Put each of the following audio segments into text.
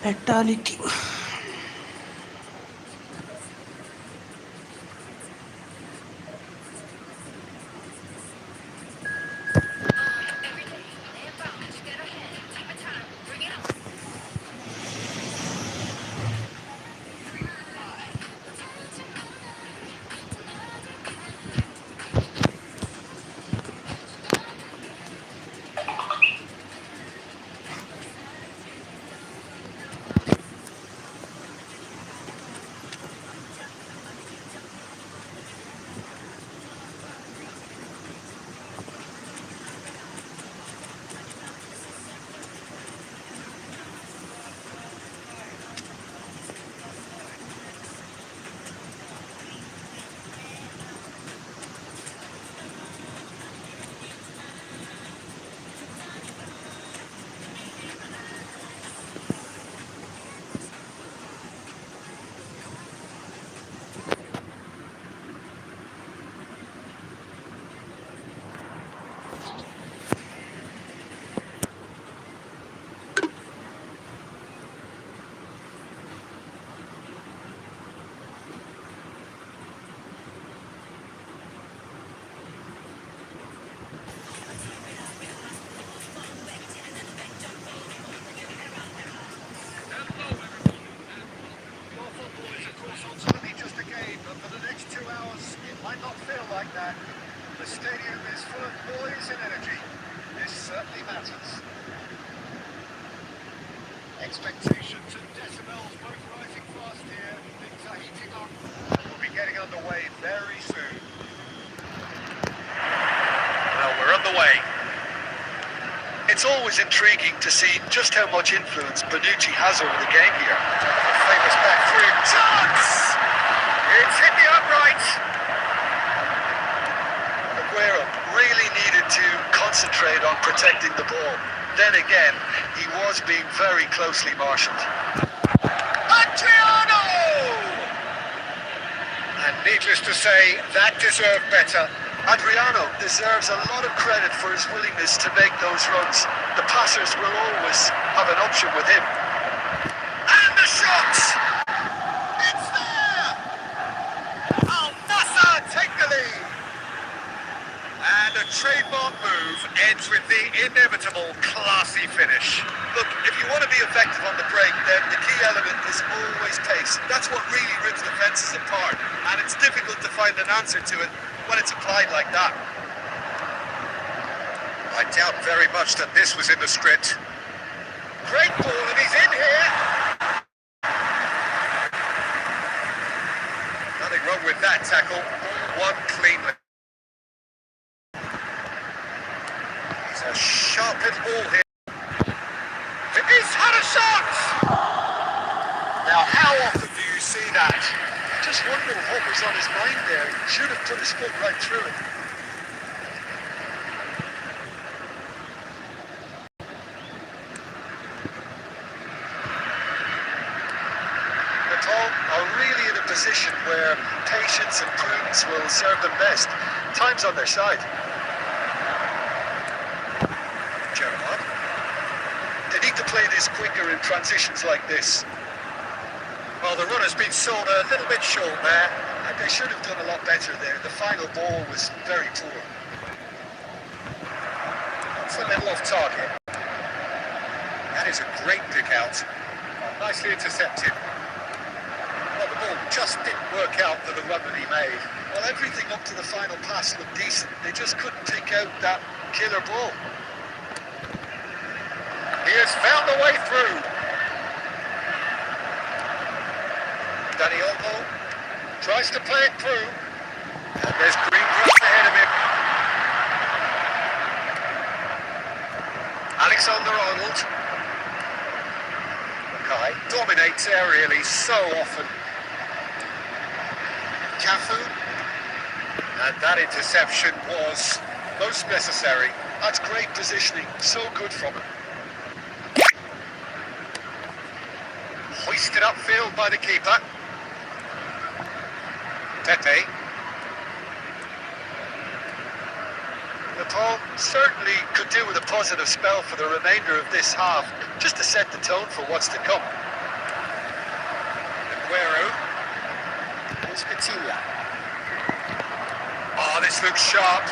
Fatality. Football is, of course, ultimately just a game, but for the next 2 hours, it might not feel like that. The stadium is full of noise and energy. This certainly matters. Expectations and decibels both rising fast here. Things are heating up. We'll be getting underway very soon. Well, we're underway. It's always intriguing to see just how much influence Bonucci has over the game here. Famous back three. Chance! It's hit the upright. Aguero really needed to concentrate on protecting the ball. Then again, he was being very closely marshalled. Adriano! And needless to say, that deserved better. Adriano deserves a lot of credit for his willingness to make those runs. The passers will always have an option with him. And the shot! It's there! Al-Nassr take the lead! And a trademark move ends with the inevitable classy finish. Look, if you want to be effective on the break, then the key element is always pace. That's what really rips defences apart, and it's difficult to find an answer to it when it's applied like that. I doubt very much that this was in the script. Great ball, and he's in here! Nothing wrong with that tackle. One cleanly. He's a sharp little ball here. He's had a shot! Now, how often do you see that? I just wonder what was on his mind there. He should have put his foot right through it. Nepal are really in a position where patience and prudence will serve them best. Time's on their side. Gerard. They need to play this quicker in transitions like this. Well, the run has been sold a little bit short there. And they should have done a lot better there. The final ball was very poor. It's a little off target. That is a great pick out. Nicely intercepted. Well, the ball just didn't work out for the run that he made. Well, everything up to the final pass looked decent. They just couldn't pick out that killer ball. He has found a way through. Danny Olmo tries to play it through. And there's green grass ahead of him. Alexander-Arnold. Kai dominates aerially so often. Cafu. And that interception was most necessary. That's great positioning. So good from him. Hoisted upfield by the keeper. Pepe. Nepal certainly could do with a positive spell for the remainder of this half, just to set the tone for what's to come. Aguero. Here's Coutinho. Oh, this looks sharp.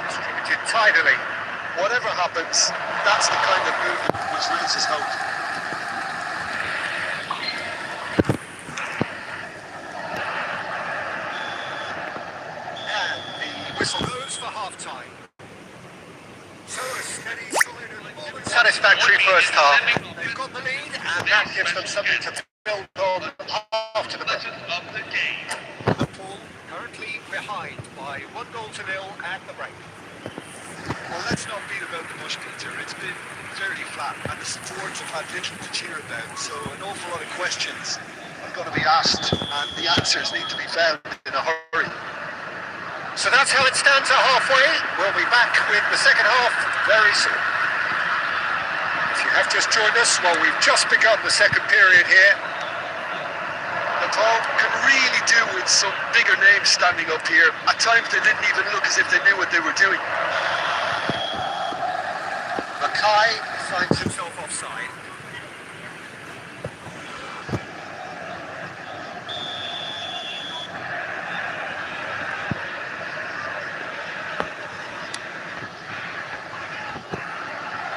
Distributed tidily. Whatever happens, that's the kind of movement which raises hope. And the whistle goes for half-time. So a steady, solid, satisfactory first half. They've got the lead, and that gives them something to build on after the break. Liverpool currently behind by 1-0 at the break. Well, let's not beat about the bush, Peter. It's been fairly flat, and the supporters have had little to cheer about, so an awful lot of questions are going to be asked, and the answers need to be found in a hurry. So that's how it stands at halfway. We'll be back with the second half very soon. If you have just joined us, well, we've just begun the second period here. Liverpool can really do with some bigger names standing up here. At times they didn't even look as if they knew what they were doing. Mackay finds himself offside.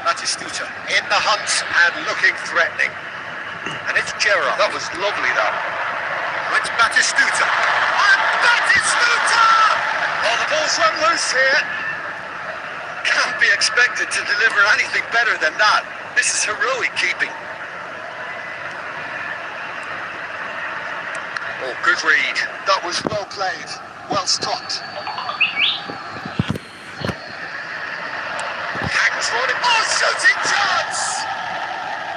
Batistuta in the hunt and looking threatening. And it's Gerrard. That was lovely, that. It's Batistuta. And Batistuta! Oh, the ball's run loose here. Can't be expected to deliver anything better than that. This is heroic keeping. Oh, good read. That was well played, well stopped. Hangs running. Oh, shooting chance!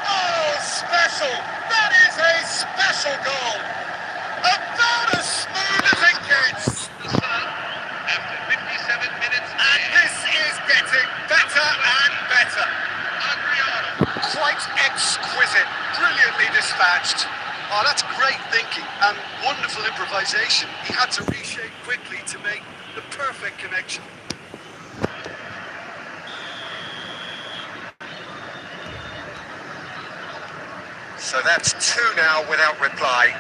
Oh, special. That is a special goal. About as smooth as it gets. After 57 minutes, And this is getting better and better. Quite exquisite, brilliantly dispatched. Oh, that's great thinking and wonderful improvisation. He had to reshape quickly to make the perfect connection. So that's two now without reply.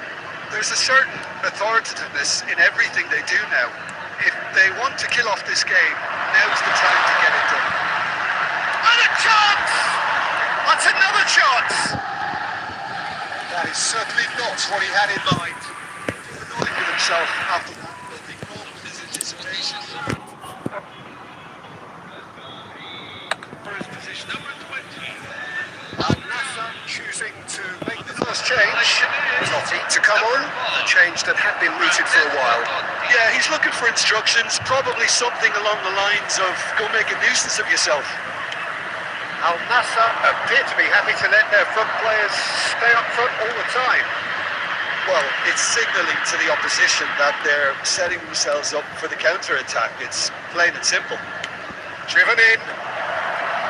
There's a certain authoritativeness in everything they do now. If they want to kill off this game, now's the time to get it done. And a chance! That's another chance! That is certainly not what he had in mind. He was annoyed with himself after that. I think all of his anticipation. For his position, number 20. Al-Nassr choosing to make the first change. Totti to come on. A change that had been mooted for a while. Yeah, he's looking for instructions, probably something along the lines of go make a nuisance of yourself. Al-Nassr appear to be happy to let their front players stay up front all the time. Well, it's signalling to the opposition that they're setting themselves up for the counter-attack. It's plain and simple. Driven in.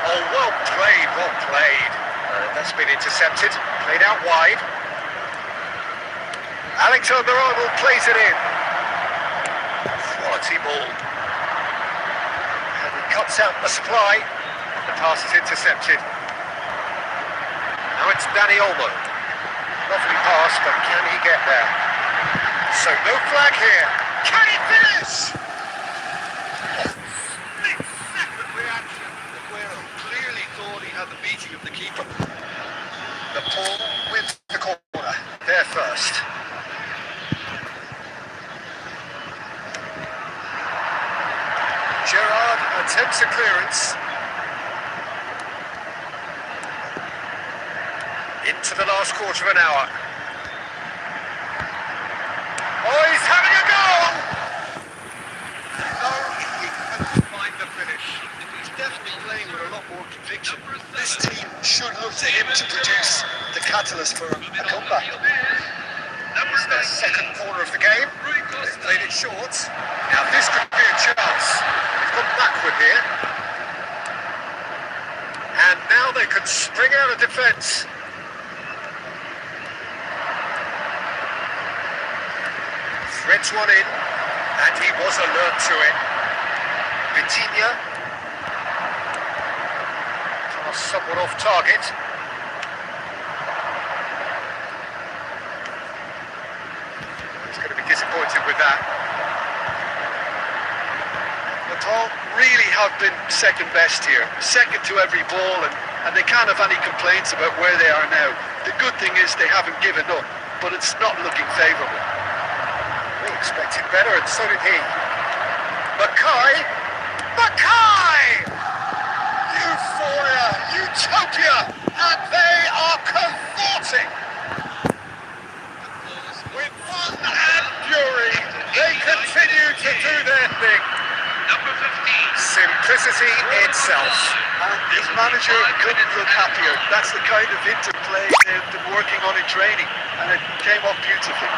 Oh, well played, well played. That's been intercepted, played out wide. Alexander-Arnold plays it in. Quality ball. And he cuts out the supply. The pass is intercepted. Now it's Dani Olmo. Lovely pass, but can he get there? So no flag here. Can he finish? Split-second reaction. Aguero clearly thought he had the beating of the keeper. The ball with the corner. There first. Gerrard attempts a clearance. Into the last quarter of an hour. Oh, he's having a go! No, he couldn't find the finish. He's definitely playing with a lot more conviction. This team should look to him to produce the catalyst for a comeback. It's their second corner of the game. They've played it short. Now this could be a chance. They've gone backward here. And now they could spring out of defence. Threads one in, and he was alert to it. Vitinha. Pass somewhat off target. disappointed with that. Nepal really have been second best here, second to every ball, and they can't have any complaints about where they are now. The good thing is they haven't given up, but it's not looking favourable. We expected better, and so did he. Mackay! Euphoria, utopia, and they are cavorting! With fun and fury, they continue to do their thing. Number 15. Simplicity itself. And his manager couldn't look happier. That's the kind of interplay they've been working on in training, and it came off beautifully.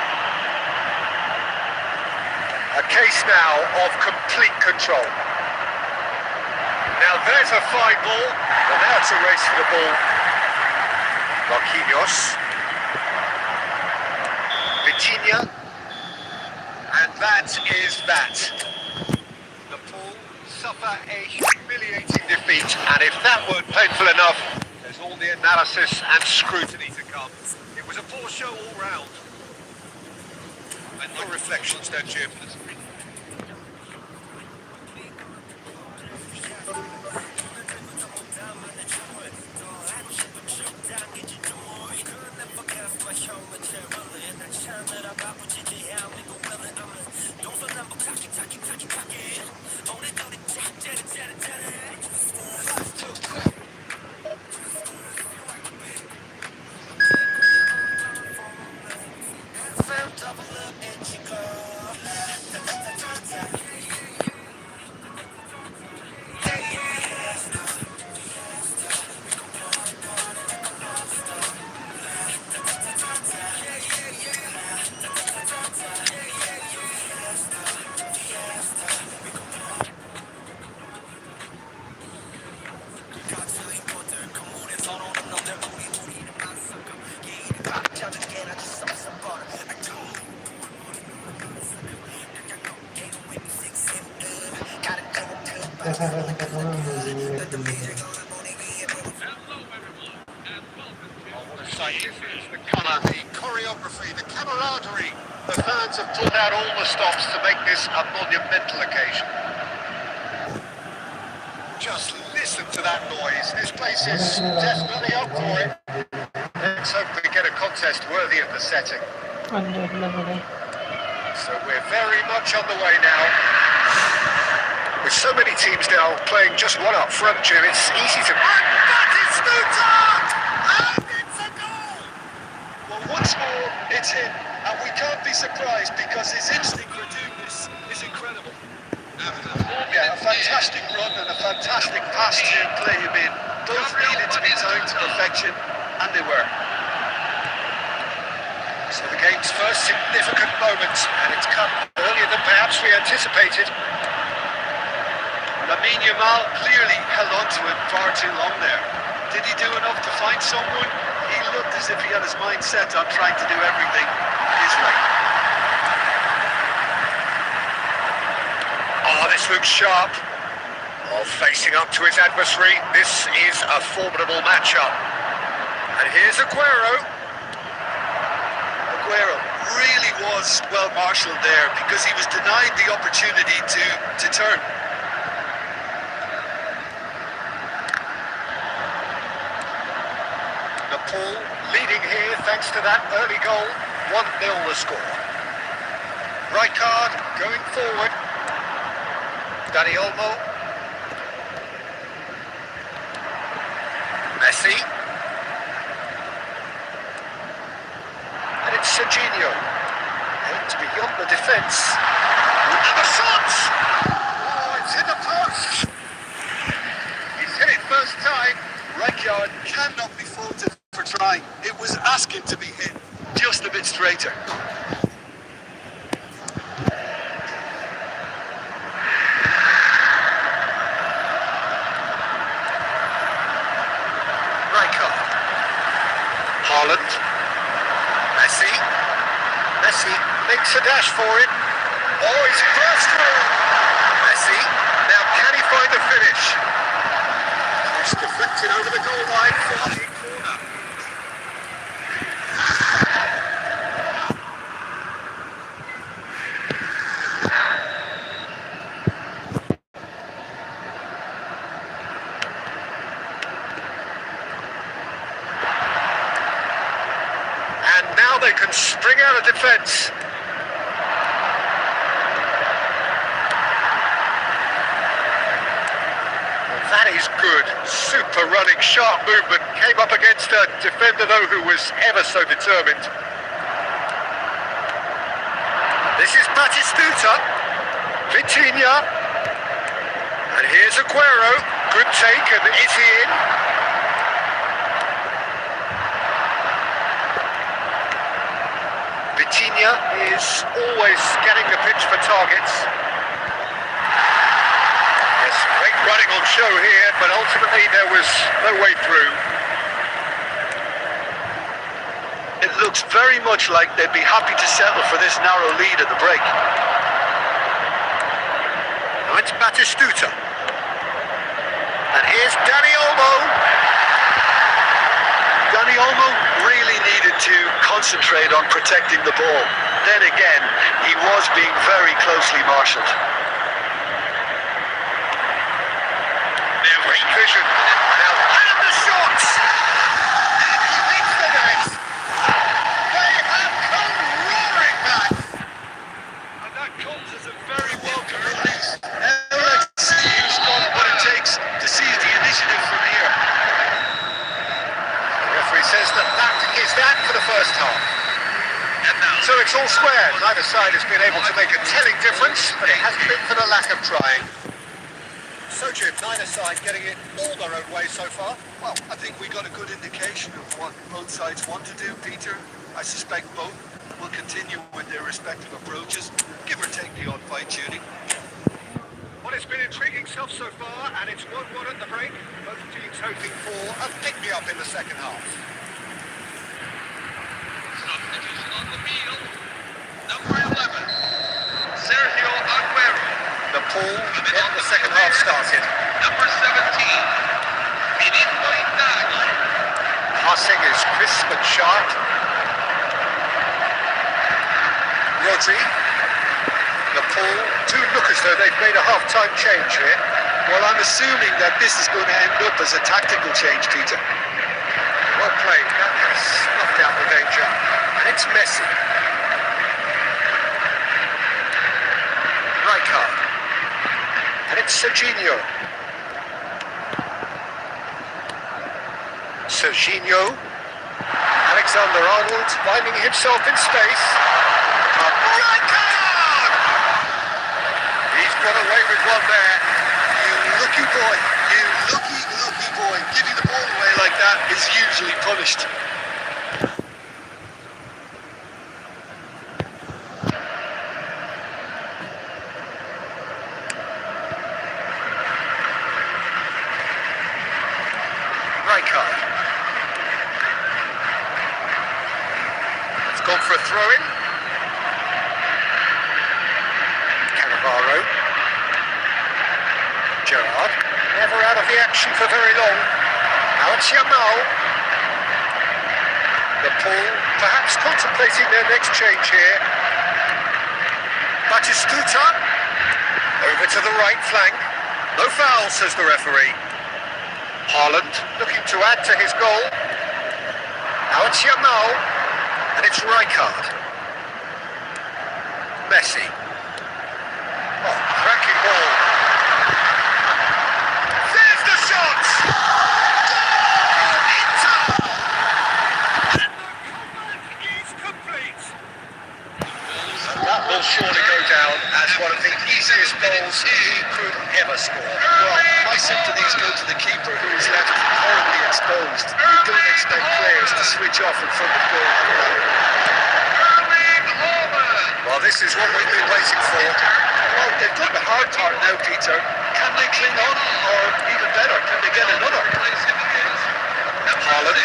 A case now of complete control. Now there's a fine ball, and now it's a race for the ball. Marquinhos. Vitinha. And that is that. Nepal suffer a humiliating defeat, and if that weren't painful enough, there's all the analysis and scrutiny to come. It was a poor show all round. And no reflections, don't you? The colour, the choreography, the camaraderie. The fans have pulled out all the stops to make this a monumental occasion. Just listen to that noise. This place is definitely up for it. Let's hope we get a contest worthy of the setting. So we're very much on the way now. With so many teams now playing just one up front, Jim, it's easy to... And that is Stuttgart! And it's a goal! Well, once more, it's him. And we can't be surprised because his instinct for doing this is incredible. Yeah, a fantastic run and a fantastic pass to play him in. Both needed to be timed to perfection, and they were. So the game's first significant moment, and it's come earlier than perhaps we anticipated. Lamine Yamal clearly held on to it far too long there. Did he do enough to find someone? He looked as if he had his mind set on trying to do everything his way. Oh, this looks sharp. Oh, facing up to his adversary, this is a formidable matchup. And here's Aguero. Aguero really was well marshalled there because he was denied the opportunity to turn. Nepal leading here thanks to that early goal. 1-0 the score. Rijkaard going forward. Dani Olmo. Messi. And it's Serginho. It's beyond the defence. And the shot! Oh, it's in the post! He's hit it first time. Rijkaard cannot be faulted for trying. It was asking to be hit just a bit straighter. Rijkaard. Haaland. Messi makes a dash for it. Oh, he's burst through. Messi. Now can he find the finish? It's deflected over the goal line for the corner. bring out a defence. That is good. Super running, sharp movement. Came up against a defender, though, who was ever so determined. This is Batistuta. Vitinha. And here's Aguero. Good take, and is he in? Vitinha is always getting the pitch for targets. Yes, great running on show here, but ultimately there was no way through. It looks very much like they'd be happy to settle for this narrow lead at the break. Now it's Batistuta. And here's Dani Olmo. Dani Olmo really needed to concentrate on protecting the ball. Then again, he was being very closely marshalled. Great vision. Now, and the shots! He hits the net. They have come roaring back. And that comes as a very welcome release. Now let's see who's got what it takes to seize the initiative from here. The referee says that is that for the first half. So it's all square. Neither side has been able to make a telling difference, but it hasn't been for the lack of trying. So Jim, neither side getting it all their own way so far? Well, I think we got a good indication of what both sides want to do, Peter. I suspect both will continue with their respective approaches, give or take the odd fine-tuning. Well, it's been intriguing stuff so far, and it's 1-1 at the break. Both teams hoping for a pick-me-up in the second half. Substitution on the field. Number 11, Sergio Aguero. The pool getting the second half started. Number 17, Filippo Inzaghi. Passing is crisp and sharp. Rodri. The pool. Two look as though they've made a half-time change here. Well, I'm assuming that this is going to end up as a tactical change, Peter. Well played. That has snuffed out the danger. And it's Messi. Rijkaard. And it's Serginho. Serginho. Alexander-Arnold finding himself in space. Rijkaard! He's got away with one there. You lucky boy. You lucky boy. Giving the ball away like that is usually punished. Rijkaard. It's gone for a throw-in. Cannavaro. Gerrard. Never out of the action for very long. Now it's Yamal. The pool perhaps contemplating their next change here. Batistuta. Over to the right flank. No foul, says the referee. Haaland looking to add to his goal. Now it's Yamal, and it's Rijkaard. Messi. Oh, cracking ball. There's the shot! Goal! Inter! And the comeback is complete. And that will surely go down as one of the easiest goals he could ever score. Well, my sympathies go to the keeper, who is left horribly exposed. You don't expect players to switch off in front of goal. Well, this is what we've been waiting for. Well, they've done the hard part now, Peter. Can they cling on? Or even better, can they get another? Haaland.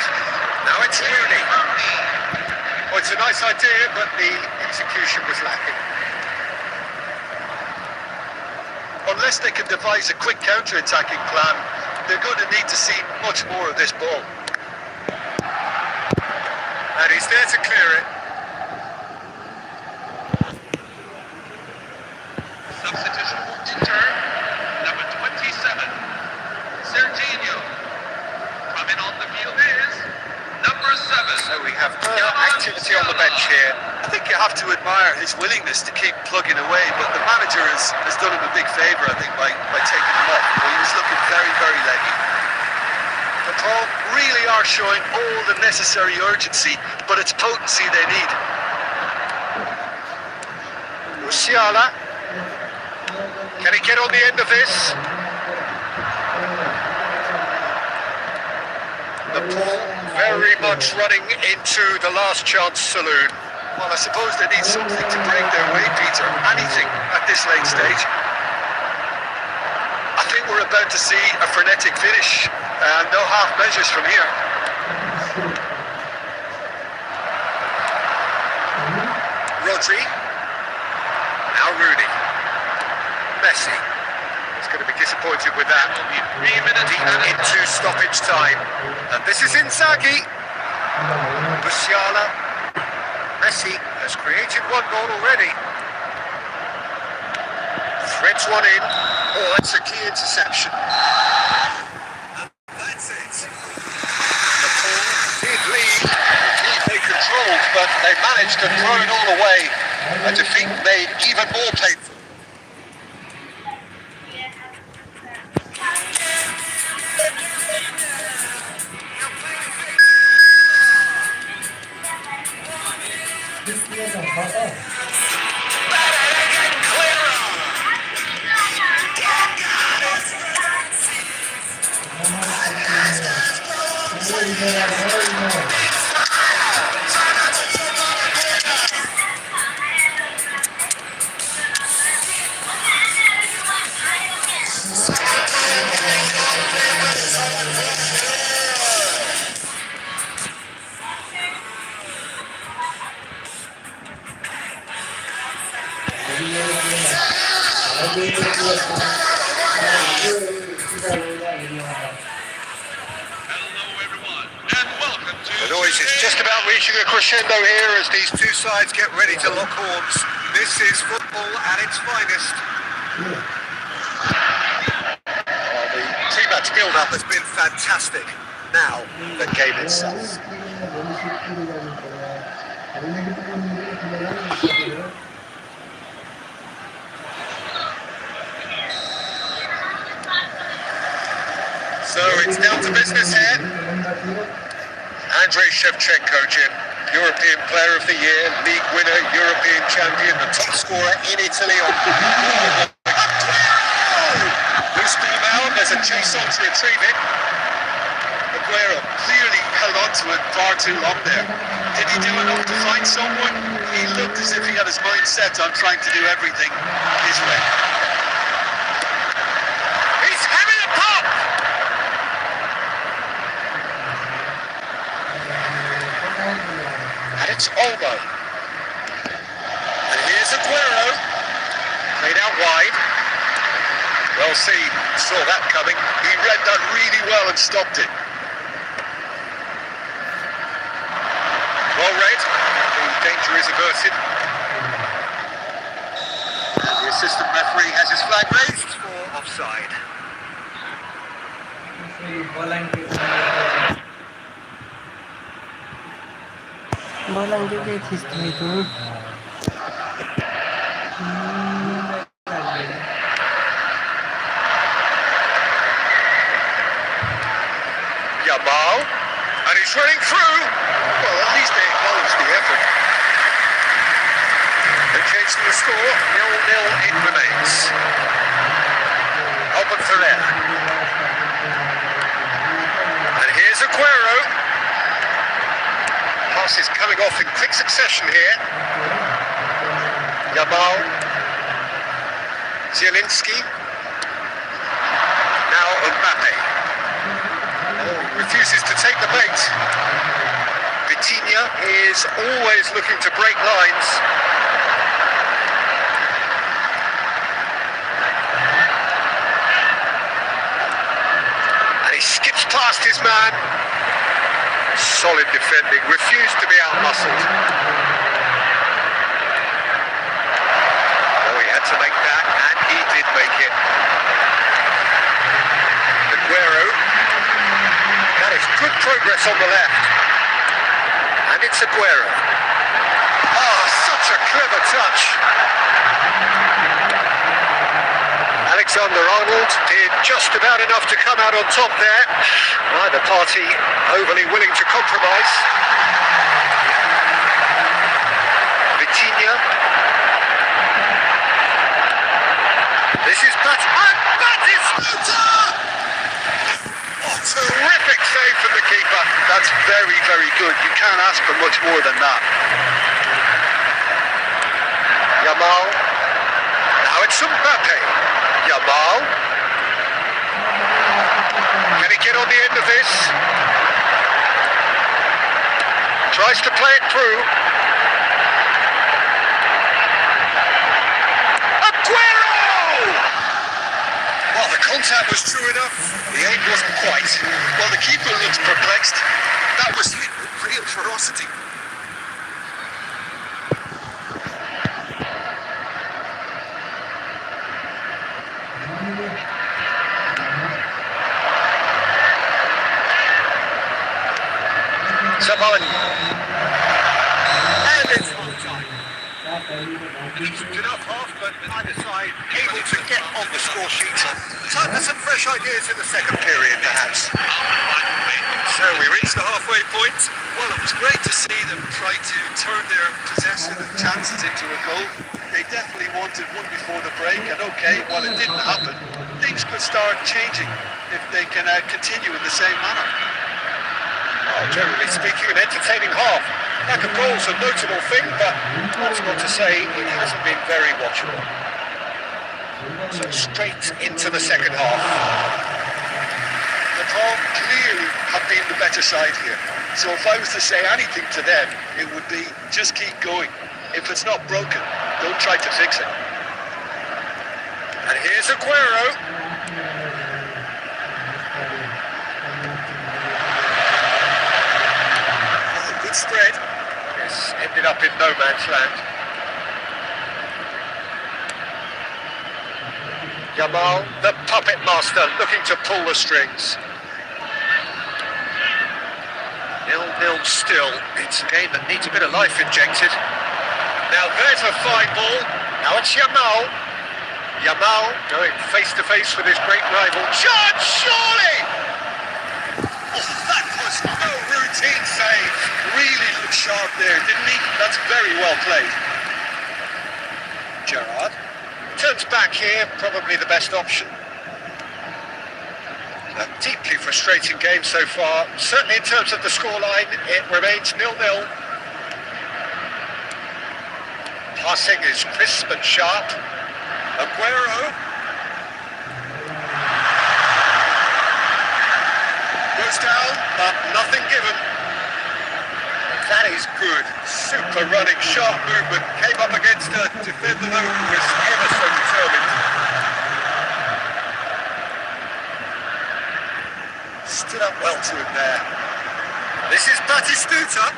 Now it's Rooney. Well, it's a nice idea, but the execution was lacking. Unless they can devise a quick counter-attacking plan, they're going to need to see much more of this ball. And he's there to clear it. Substitution for Inter, number 27, Serginho. Coming on the field is number 7. So we have activity on the bench here. think you have to admire his willingness to keep plugging away, but the manager has done him a big favour, I think, by taking him off. He was looking very, very leggy. The Paul really are showing all the necessary urgency, but it's potency they need. Musiala. Can he get on the end of this? The Paul very much running into the last chance saloon. Well, I suppose they need something to break their way, Peter. Anything at this late stage. I think we're about to see a frenetic finish. No half measures from here. Rodri. Now Rooney. Messi. He's going to be disappointed with that. Deep into stoppage time. And this is Inzaghi. Musiala. Messi has created one goal already. Threads one in. Oh, that's a key interception. And that's it. The Paul did lead. They controlled, but they managed to throw it all away. A defeat made even more painful. The noise is just about reaching a crescendo here as these two sides get ready to lock horns. This is football at its finest. The pre-match build-up has been fantastic. Now, the game itself. So it's down to business here. Andrei Shevchenko, Jim, European Player of the Year, League winner, European champion, the top scorer in Italy. Loose ball now, there's a chase on to retrieve it. Aguero clearly held on to it far too long there. Did he do enough to find someone? He looked as if he had his mind set on trying to do everything his way. He's having a pop! And it's Olmo. And here's Aguero. Played out wide. Well seen. Saw that coming. He read that really well and stopped it. Well read. The danger is averted. And the assistant referee has his flag raised for offside. Walang delete history to. Yamal, and he's running through. Well, at least they acknowledge the effort. They changed the score. 0-0 it remains. Open Ferreira. And here's Aguero. Passes coming off in quick succession here. Yamal. Zielinski. Now Mbappe. Refuses to take the bait. Vitinha is always looking to break lines. And he skips past his man. Solid defending, refused to be out-muscled. Oh, he had to make that, and he did make it. Aguero. That is good progress on the left. And it's Aguero. Oh, such clever touch. Alexander-Arnold did just about enough to come out on top there. Neither party overly willing to compromise. Vitinha. This is Batistuta! Oh, terrific save from the keeper. That's very, very good. You can't ask for much more than that. Yamal. Now it's Mbappe. Yamal. Can he get on the end of this? Tries to play it through. Well, the contact was true enough, the aim wasn't quite. Well, the keeper looked perplexed. That was hit with real ferocity. Savani. And it's on time. Enough half, but either side able to get on the score sheet. Time for some fresh ideas in the second period, perhaps. So we reached the halfway point. Well, it was great to see them try to turn their possession and chances into a goal. They definitely wanted one before the break, and okay, while it didn't happen, things could start changing if they can continue in the same manner. Well, generally speaking, an entertaining half. Lack of goals a notable thing, but that's not to say it hasn't been very watchable. So straight into the second half. The Paul clearly have been the better side here. So if I was to say anything to them, it would be just keep going. If it's not broken, don't try to fix it. And here's Aguero. Oh, good spread. This ended up in no man's land. Yamal, the puppet master, looking to pull the strings. 0-0 still. It's a game that needs a bit of life injected. Now there's a fine ball. Now it's Yamal. Yamal going face to face with his great rival. Shot, surely! Oh, that was no routine save. Really looked sharp there, didn't he? That's very well played. Gerrard turns back here, probably the best option. A deeply frustrating game so far. Certainly in terms of the scoreline, it remains 0-0. Passing is crisp and sharp. Aguero. Goes down, but nothing given. That is good. Super running, sharp movement. Came up against a defender who was ever so determined. Stood up well to him there. This is Batistuta.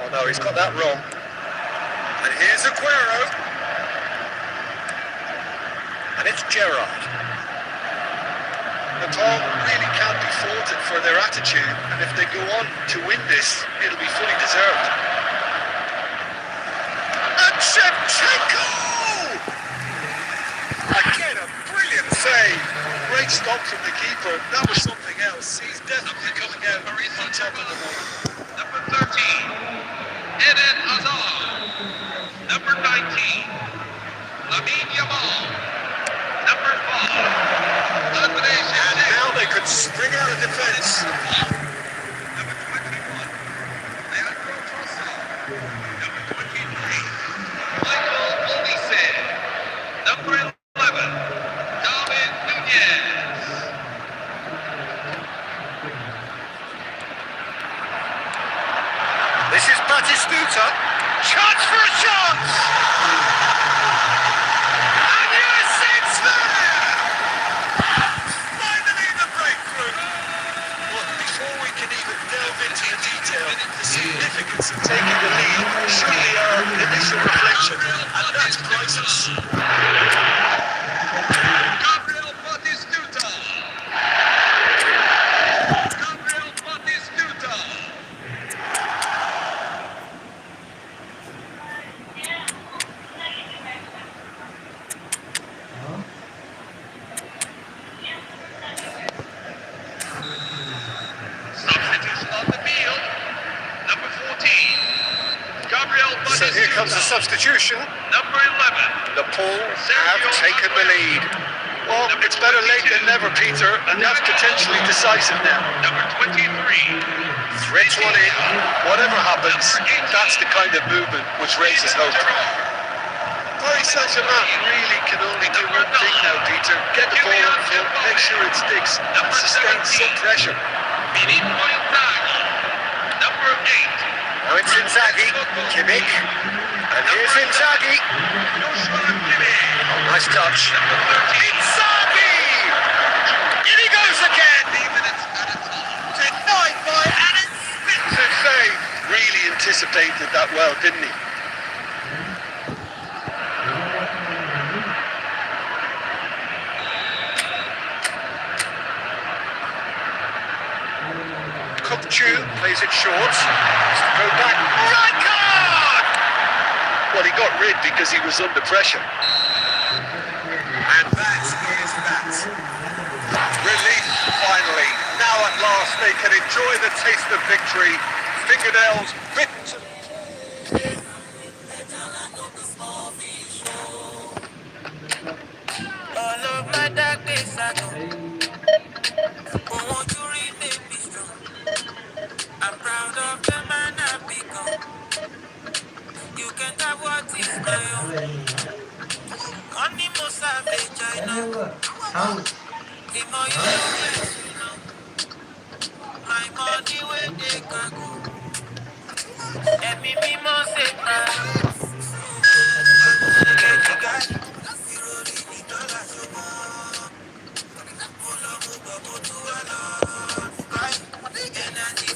Oh no, he's got that wrong. And here's Aguero. And it's Gerrard. The Paul really can't be faulted for their attitude, and if they go on to win this, it'll be fully deserved. And Shevchenko! Again, a brilliant save. Great stop from the keeper. That was something else. He's definitely coming out on top of the ball. Number 13, Eden Hazard. Number 19, Lamine Yamal. Number 5, And now they could spring out of defence. Number 21, Leandro Trossard. Number 23, Michael Olise. Number 11, David Nunez. This is Batistuta. Chance for a shot! substitution. Number 11. Nepal have taken the lead. Well, it's better late than never, Peter, and that's potentially decisive now. Number 23. Threads one in. Whatever happens, that's the kind of movement which raises hope. Paris Saint-Germain really can only do one thing now, Peter. Get the ball up front, make sure it sticks, and sustain some pressure. Number 8. Now it's Inzaghi, Kimmich, and here's Inzaghi. Nice touch. Inzaghi! In he goes again! Denied by Alan Smith. Really anticipated that well, didn't he? Kupchu plays it short. Go back. Right card! Well, he got rid because he was under pressure. And that is that. Relief, finally. Now at last they can enjoy the taste of victory. Fingernails bitten to... All of my dark days are gone. Who want to remake me strong? I'm proud of the man I've become. You can't have what is my own. Money most savage, I know. The more you know, less you know. My money when they can go. Every me must say, get you guys. You really need to let you go. Energy,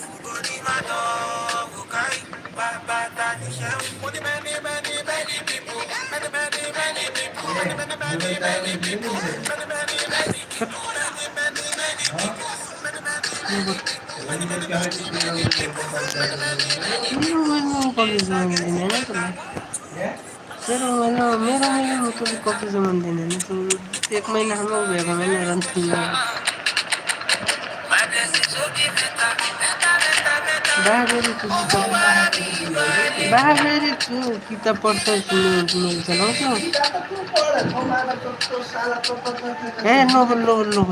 body, man, okay. Many people. मेरो तो कति जमान दिने एक महिना हम हो गया मैंने रन खेलना बाहर छु किताब पढ्छ सुन्नु चलाउँछ ए नबल्लो बल्लो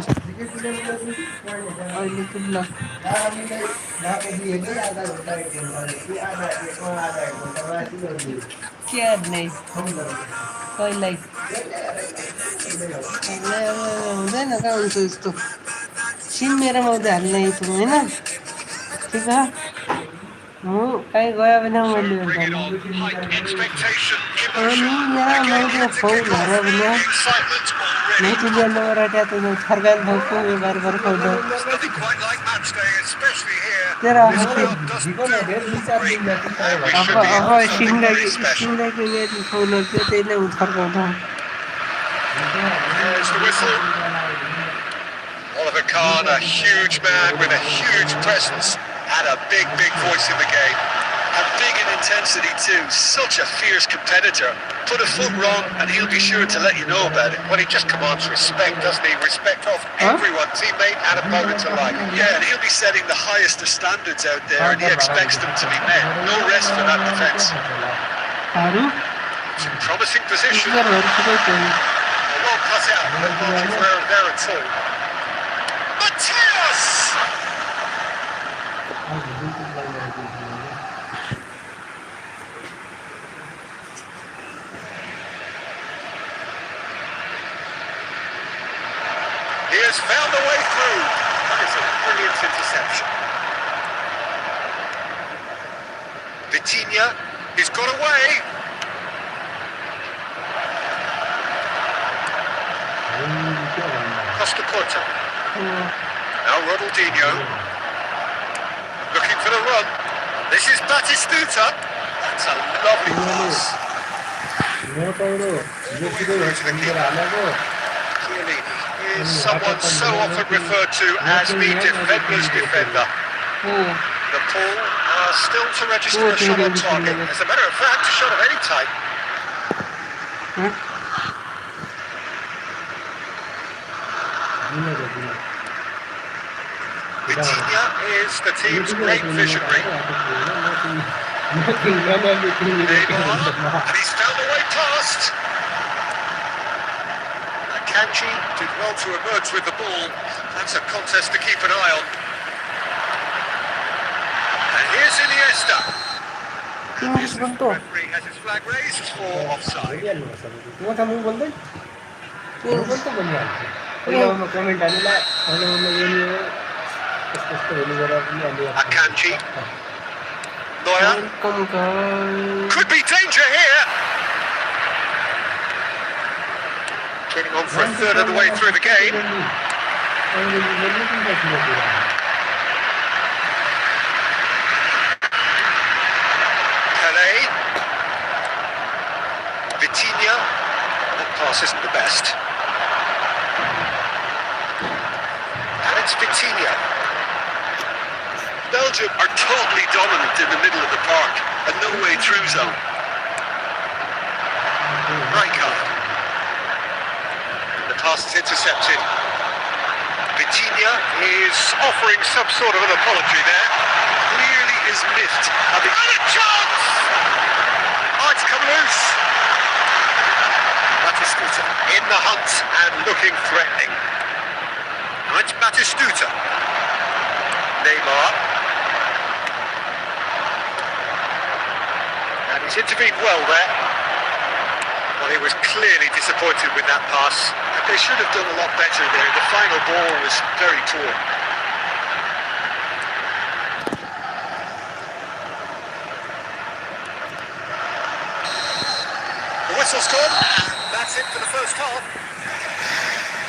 अहिले त ल क्या नहीं पहिल्यै हुँदैन कहाँ हुन्छ यस्तो सिम मेरोमा उता हाल्ने होइन ठिक छ म कहीँ गयो भने मैले अनि यहाँ मैले फोन हेरेँ भने नेटिले नराट्या त फर्काएर भएको बार फर्काउँदा तेरा अब सिङ्गाको नेट फोनहरू चाहिँ त्यसले फर्काउँदा Oliver Kahn, a huge man with a huge presence and a big voice in the game. And big in intensity too. Such a fierce competitor. Put a foot wrong and he'll be sure to let you know about it. Well, he just commands respect, doesn't he? Respect of everyone, teammate and opponent alike. Yeah, and he'll be setting the highest of standards out there and he expects them to be met. No rest for that defence. It's a promising position. Well cut out. There are two. Mateus! He has found a way through. That is a brilliant interception. Vitinha, he's got away. Costa Corta. Now Ronaldinho. Looking for the run. This is Batistuta. That's a lovely pass. Chiellini is someone so often referred to as the defender's defender. Nepal are still to register a shot on target. As a matter of fact, a shot of any type. Vitinha is the team's great visionary. Tingnan everything you Neymar, can. and he's found a way past. Akanji did well to emerge with the ball. That's a contest to keep an eye on. And here's Iniesta. English बोलतो. Referee has his flag raised for offside. तू थांबू बोलतो. तू बोलतो बनिया. पहिला मग comment आलेला आणि मग येणी स्पष्ट होईल जरा आली. Akanji. Neuer. Welcome guys. Could be danger here. Getting on for a third of the way through the game. Pelé. Vitinha. That pass isn't the best. And it's Vitinha. Belgium are totally dominant in the middle of the park. A no-way through zone. Rijkaard. The pass is intercepted. Vitinha is offering some sort of an apology there. Clearly is miffed. And a chance! Oh, it's come loose. Batistuta in the hunt and looking threatening. Now it's Batistuta. Neymar. And he's intervened well there. Well, he was clearly disappointed with that pass. They should have done a lot better there. The final ball was very poor. The whistle's gone, and that's it for the first half.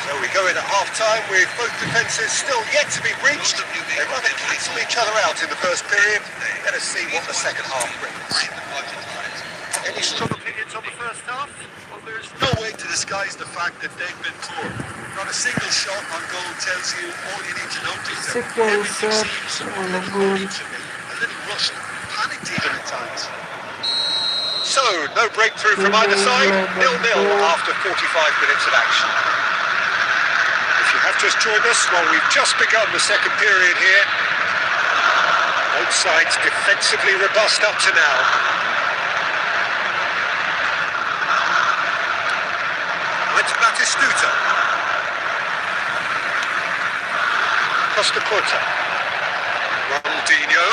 So we go in at half-time with both defences still yet to be breached. They rather cancel each other out in the first period. Let us see what the second half brings. Any strong opinions on the first half? Well, there's no way to disguise the fact that they've been poor. Not a single shot on goal tells you all you need to know, Peter. Second set on the goal. A little rushed, panicked even at times. So, no breakthrough from either side. 0-0 after 45 minutes of action. If you have just joined us, well, we've just begun the second period here. Both sides defensively robust up to now. It's Batistuta. Costa Curta. Ronaldinho.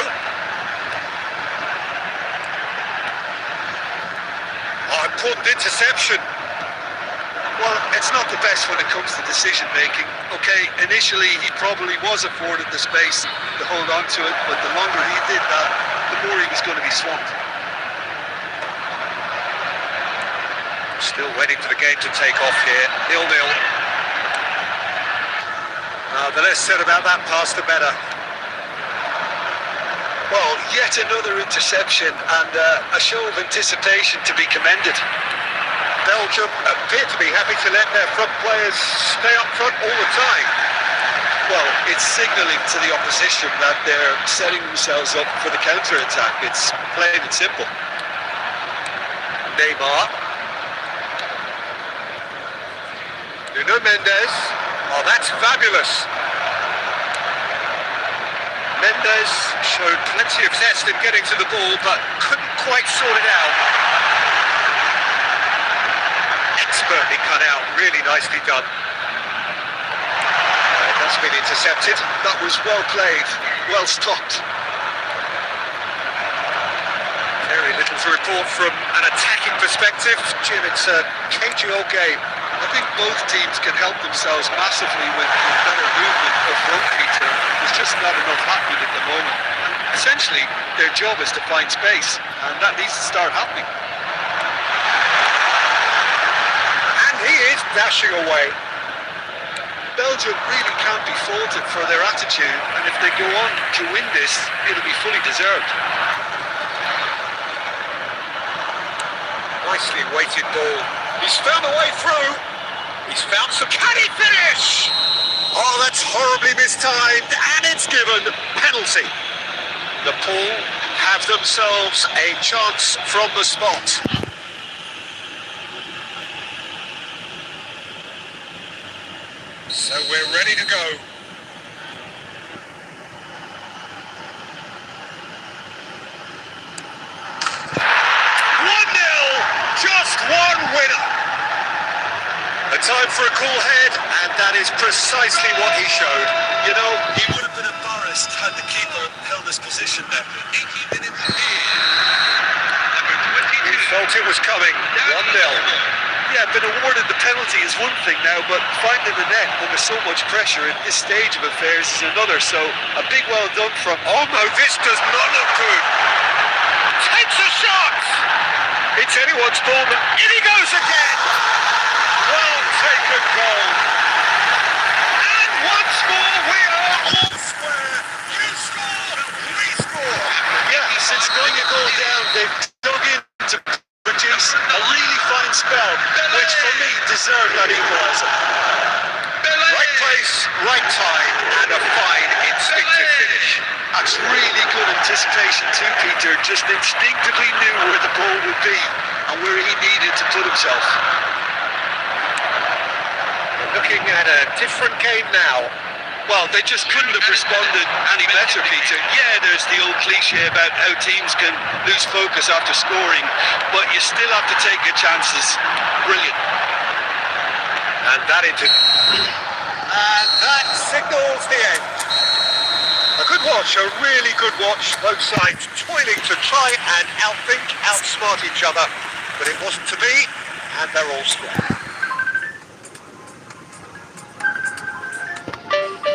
Oh, important interception. Well, it's not the best when it comes to decision making. Okay, initially he probably was afforded the space to hold on to it, but the longer he did that, the more he was going to be swamped. Still waiting for the game to take off here. 0-0. The less said about that pass, the better. Well, yet another interception and a show of anticipation to be commended. Belgium appear to be happy to let their front players stay up front all the time. Well, it's signalling to the opposition that they're setting themselves up for the counter-attack. It's plain and simple. Neymar. Nuno Mendes. Oh, that's fabulous. Mendes showed plenty of zest in getting to the ball, but couldn't quite sort it out. Expertly cut out, really nicely done. That's been intercepted. That was well played, well stopped. Very little to report from an attacking perspective. Jim, it's a cagey old game. I think both teams can help themselves massively with better movement of front, Peter. There's just not enough happening at the moment. And essentially, their job is to find space, and that needs to start happening. And he is dashing away. Belgium really can't be faulted for their attitude, and if they go on to win this, it'll be fully deserved. Nicely weighted ball. He's found a way through. He's found some... Can he finish? Oh, that's horribly mistimed, and it's given penalty. The Pool have themselves a chance from the spot. So we're ready to go. time for a cool head, and that is precisely what he showed. You know, he would have been embarrassed had the keeper held his position there. 80 minutes in. Number 22. He felt it was coming. 1-0. Yeah, been awarded the penalty is one thing now, but finding the net under so much pressure at this stage of affairs is another. So a big well done from. Oh no, this does not look good. Takes a shot. It's anyone's ball, but In he goes again. Well taken goal. And once more we are all square. You score, we score. yeah, since going a goal down, they've dug in to produce a really fine spell, which for me deserved that equaliser. Right place, right time, and a fine instinctive finish. That's really good anticipation too, Peter. Just instinctively knew where the ball would be and where he needed to put himself. Looking at a different game now. Well, they just couldn't have responded any better, Peter. Yeah, there's the old cliche about how teams can lose focus after scoring, but you still have to take your chances. Brilliant. And that signals the end. A good watch, a really good watch. Both sides toiling to try and outsmart each other, but it wasn't to be, and they're all square.